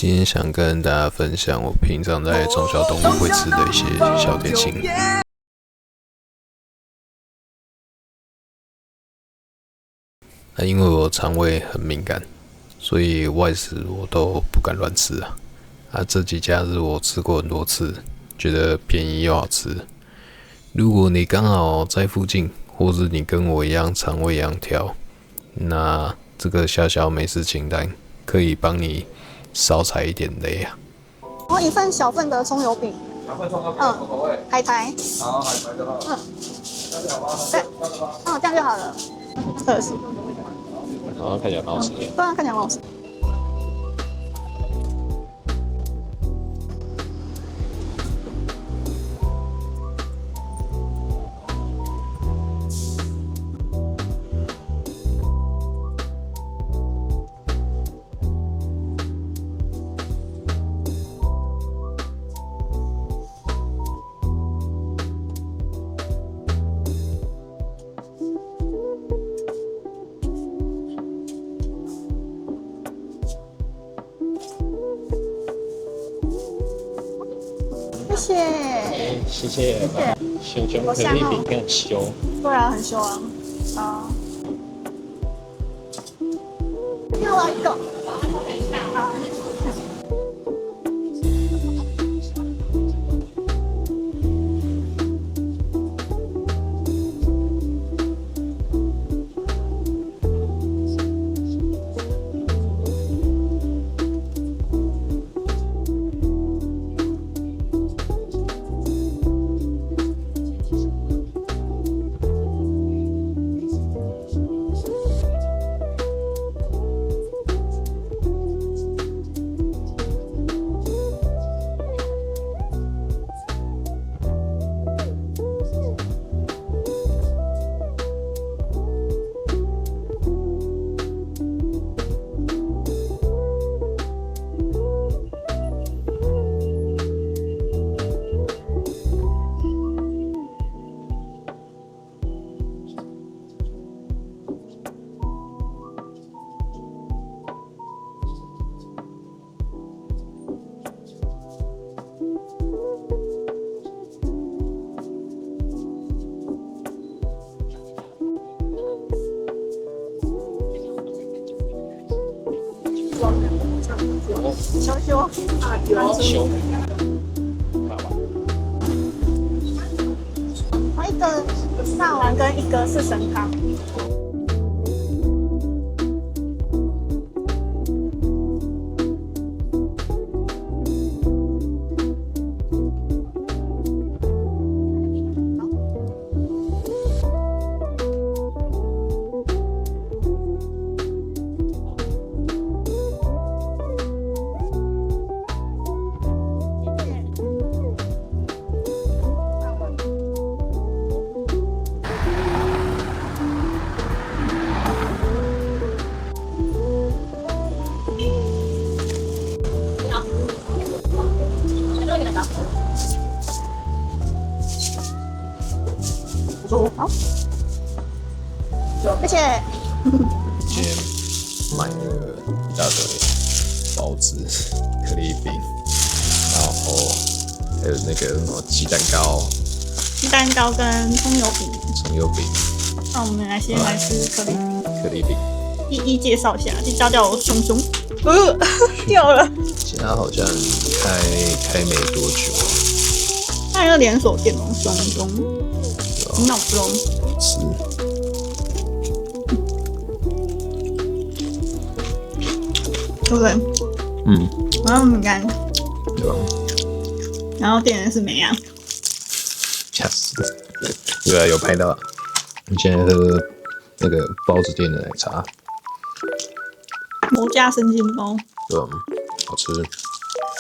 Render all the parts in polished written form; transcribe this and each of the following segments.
今天想跟大家分享我平常在中小动物会吃的一些小点心。因为我肠胃很敏感，所以外食我都不敢乱吃啊。这几家是我吃过很多次，觉得便宜又好吃。如果你刚好在附近，或是你跟我一样肠胃一样挑，那这个小小美食清单可以帮你少踩一点雷啊。然后一份小份的葱油饼，海苔，好，海苔的话，对，这样就好了。是，好像看起来蛮好吃的。对啊，看起来蛮好吃。谢谢，谢谢。熊可丽饼很凶。对啊，很凶啊。啊，要来一个。羞羞，凶。一个上丸跟一个是神汤。好，谢谢。今天买了一大堆包子、可丽饼，然后还有那个什么鸡蛋糕跟葱油饼。葱油饼。那我们先来吃可丽饼。可丽饼。一一介绍一下，这家叫熊熊。掉了。现在好像开没多久啊。它是连锁店哦，熊熊。很好吃哦。是。对不对？然后很干。对吧？然后店员是美羊。吓死！对啊，有拍到啊。你现在喝那个包子店的奶茶。魔家生煎包。对啊，好吃。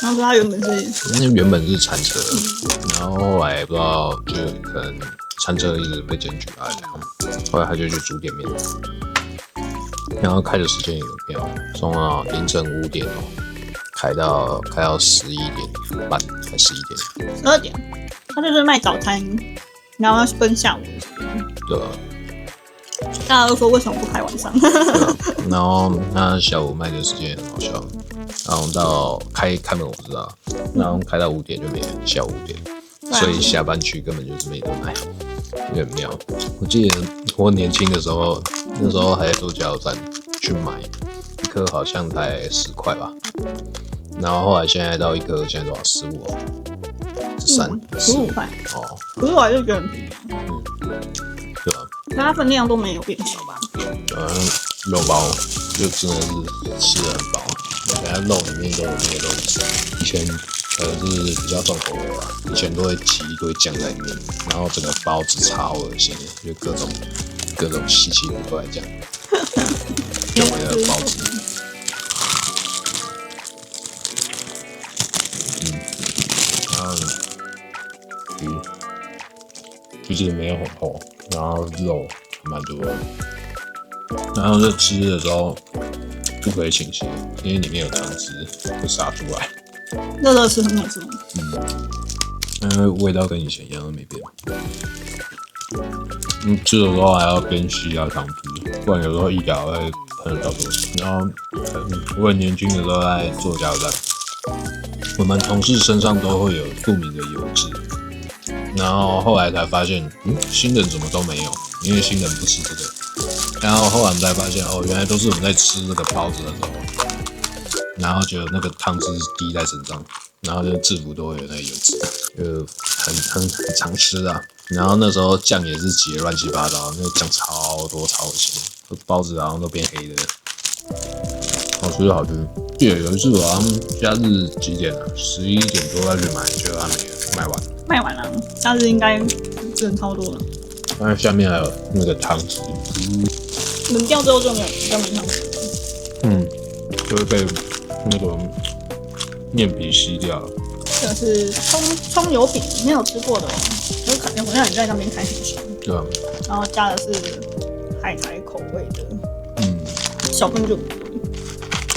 然后说它原本是餐车，然后后来不知道就可能餐车一直被检举啊，后来他就去煮点面，然后开的时间也有变，从凌晨5点开到11点半，还11点，12点，他就是卖早餐，然后要分下午的时间。对啊，大家都说为什么不开晚上？对啊，然后他下午卖的时间也很好笑，然后到开门我不知道，然后开到5点就没了，下午5点，所以下班去根本就是没得买，有点妙。我记得我年轻的时候，那时候还在做加油站去买一颗，好像才10块吧。然后后来现在到一颗，现在多少？15哦，15块哦。可是我还是觉得很便宜。对吧？它分量都没有变小吧？肉包就真的是吃得很饱，原来肉里面都有那个肉质。以前可能是比较重口味吧，以前都会挤一堆酱在里面，然后整个包子超恶心的，就各种稀奇古怪的酱，就为了包子。然后鱼其实没有很厚，然后肉蛮多的，然后在吃的时候不可以倾斜，因为里面有汤汁会洒出来。热吃很好吃。因为味道跟以前一样都没变。吃的时候还要边吸汤汁，不然有时候一咬会喷得到多少。然后我很年轻的时候在做加油站，我们同事身上都会有不明的油脂。然后后来才发现，新人怎么都没有，因为新人不吃这个。然后后来我们才发现，原来都是我们在吃这个包子的时候，然后就有那个汤汁滴在身上，然后就制服都会有那个油脂，就很常吃啊。然后那时候酱也是挤得乱七八糟，那个酱超多超恶心，包子好像都变黑的。好吃好吃。记得有一次我好像假日几点啊？11点多再去买，结果它没了，卖完了。假日应该人超多了。那下面还有那个汤汁，冷掉之后就没汤汁。就会被那个面皮吸掉了。这个是葱油饼，没有吃过的哦，就是好像你在那边开很久。对啊。然后加的是海苔口味的，小份就不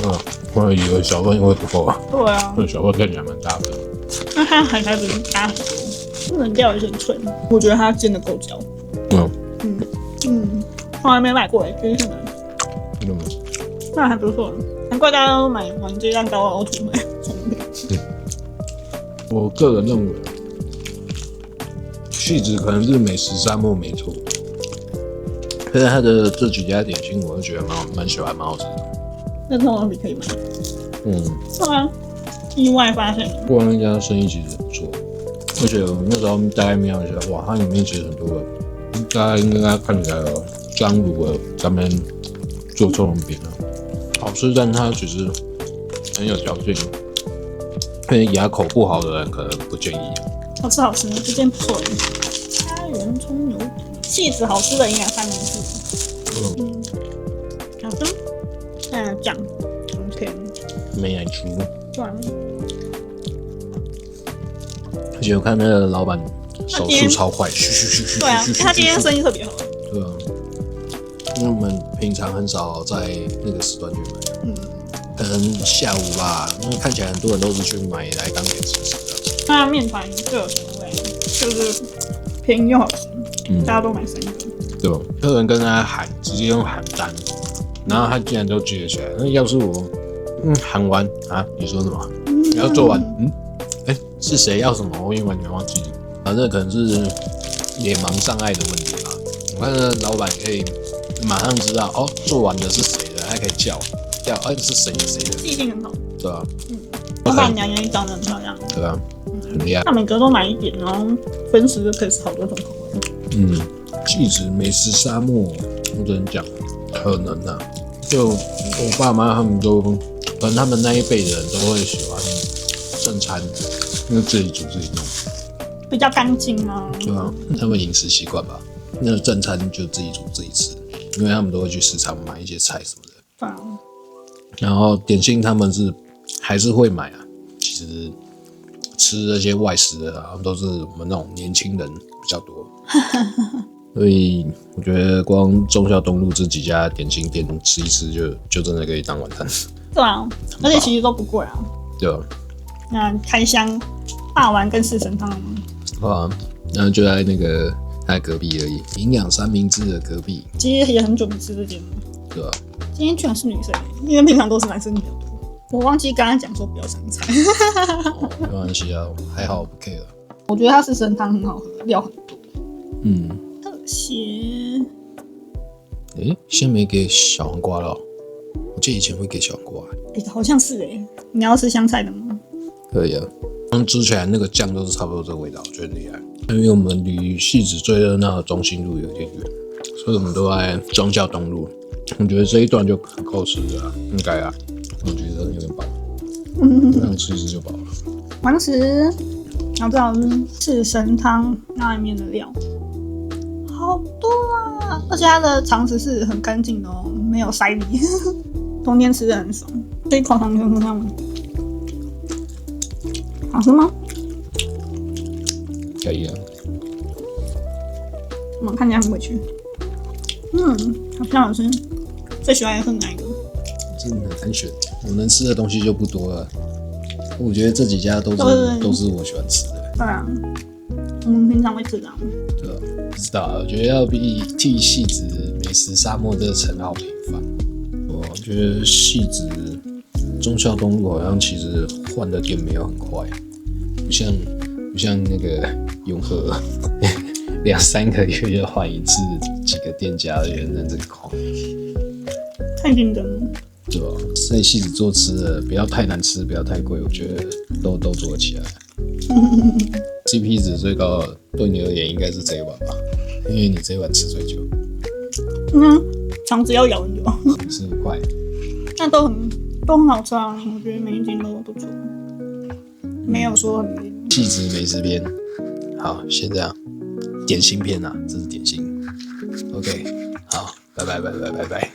多。我以为小份会不够啊。对啊。小份看起来蛮大的。那它海苔不是加很多，冷掉也是很脆，我觉得它煎的够焦。从来没买过就是可能。那还不错，难怪大家都买完这蛋糕奥土买葱饼。我个人认为，汐止可能是美食沙漠没错，可是它的这几家点心，我就觉得蛮喜欢，蛮好吃的。那葱油饼可以买。对啊，意外发现。不过那家生意其实不错，而且我那时候大概瞄一下，哇，它里面其实很多的，大家应该看起来有张卤的咱们做葱油饼啊，好吃，但它其实很有嚼劲。可能牙口不好的人可能不建议。好吃，这间不错。家园葱油饼，气质好吃的应该3明治。好的。现在酱很甜，没奶酥。对啊。而且我看那个老板手速超快，对啊，他今天生意特别好。对啊，因为我们平常很少在那个时段去买。可能下午吧，因为看起来很多人都是去买来当点心吃的。那面团就有甜味，就是便宜又好吃，大家都买3个。对吧？客人跟他喊，直接用喊单，然后他竟然都记得起来。那要是我，喊完啊，你说什么？你要做完，是谁要什么？我已经完全忘记了。反正可能是脸盲障碍的问题吧。我看那老板可以马上知道，做完的是谁的，还可以叫，是谁的，记性很好。对啊。老板娘也长得很漂亮。对啊，很厉害。他每个都买一点，然后分食就可以吃好多种口味。汐止美食沙漠，我只能讲，可能啊，就我爸妈他们都，可能他们那一辈的人都会喜欢正餐，因为自己煮自己弄，比较干净啊。对啊，他们饮食习惯吧，那正餐就自己煮自己吃，因为他们都会去市场买一些菜什么的。对啊。然后点心他们还是会买啊，其实吃那些外食的啊，都是我们那种年轻人比较多。所以我觉得光忠孝东路这几家点心店吃一吃就真的可以当晚餐。对啊，而且其实都不贵啊。对啊。那开箱霸王跟四神汤。啊，那就在那个他隔壁而已，营养3明治的隔壁。其实也很久没吃这间了。对啊。今天居然是女生，因为平常都是男生比较多。我忘记刚刚讲说不要香菜。没关系啊，还好不 care。我觉得它是参汤很好喝，料很多。特写。现在没给小黄瓜了哦。我记得以前会给小黄瓜。好像是你要吃香菜的吗？可以啊。吃起来那个酱都是差不多这个味道，我觉得很厉害。因为我们离戏子最热闹的中心路有点远，所以我们都在忠孝东路。我觉得这一段就很够吃的了，应该啊。我觉得有点饱，这样吃一吃就饱了。完食，然后再来是参汤那里面的料，好多啊！而且它的肠子是很干净的哦，没有塞里，冬天吃的很爽。这一口糖就很好闻，好吃吗？可以啊。我们看起来很委屈。好像好吃。最喜欢的是哪一个？真的很难选，我能吃的东西就不多了。我觉得这几家都是我喜欢吃的。对啊，我们平常会吃的。对啊，不知道，我觉得要替戏子美食沙漠这个称号平反。我觉得戏子忠孝东路好像其实换的店没有很快，不像那个永和2-3个月就换一次，几个店家原来这个快。太竞争了。对吧？在戏子做吃的，不要太难吃，不要太贵，我觉得都做得起来。CP 值最高的对你而言应该是这一碗吧，因为你这一碗吃最久。肠子要咬很久。45块。那都很好吃啊，我觉得每一间都不错，没有说很累。戏子美食篇，好，先这样。点心篇啊，这是点心。OK， 好，拜拜。